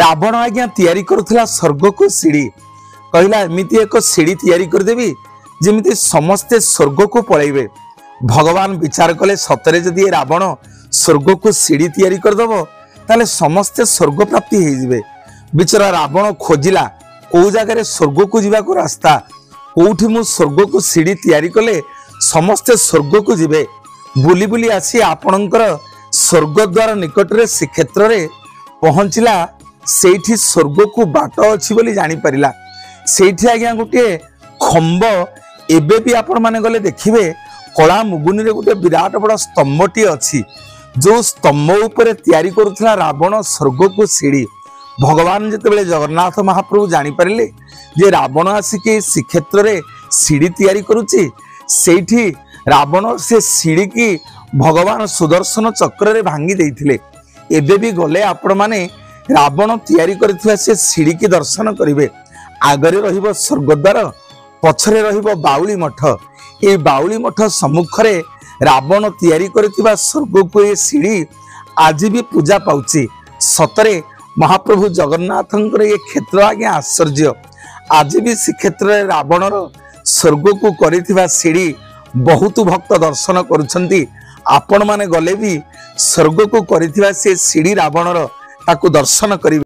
रावण आज्ञा तैयारी करुला स्वर्ग को सीढ़ी कहला एमती एक सीढ़ी तैयारी करदेवी जमी समस्ते स्वर्ग को पलैबे। भगवान विचार कले सतरे जदि रावण स्वर्ग को सीढ़ी तैयारी करदब ताले समस्ते स्वर्ग प्राप्ति हो बिचरा रावण खोजिला कौ जगार स्वर्ग को जीवाक रास्ता कौटी मु स्वर्ग को सीढ़ी तैयारी कले समस्ते स्वर्ग को जीवे बुली बुली आसी आपणकर स्वर्ग द्वार निकट में श्रीक्षेत्र में पहुंचला सेठी स्वर्ग को बाट अच्छी बोली जानी परिला। सेठी आज्ञा गोटे खंब एबे भी आपण माने गले देखिबे कला मुगुनी रे गोटे विराट बड़ स्तंभटी अच्छी जो स्तंभ उपरे तैयारी करुथला रावण स्वर्ग को सीढ़ी। भगवान जितेबाला जगन्नाथ महाप्रभु जानी पारिले जे रावण आसिक श्रीक्षेत्र में सीढ़ी तैयारी करुची सेठी रावण से सीढ़ी की भगवान सुदर्शन चक्र रे भांगी देइथिले। एबे भी गले आपण माने रावण तैयारी करथिला से सीढ़ी की दर्शन करिवे। आगरे रहिबो स्वर्गद्वार पछरे रहिबो बाउली मठ ए बाउली मठ सम्मुख रे रावण तैयारी करथिबा स्वर्ग को ए सीढ़ी आज भी पूजा पाउची। सतरे महाप्रभु जगन्नाथंकर ये क्षेत्र आज्ञा आश्चर्य आज भी श्रीक्षेत्र रावणर स्वर्ग को करिथिबा सीढ़ी बहुत भक्त दर्शन करुछंती। आपण माने गले भी स्वर्ग को करिथिबा से सीढ़ी रावणर ताकू दर्शन करिवे।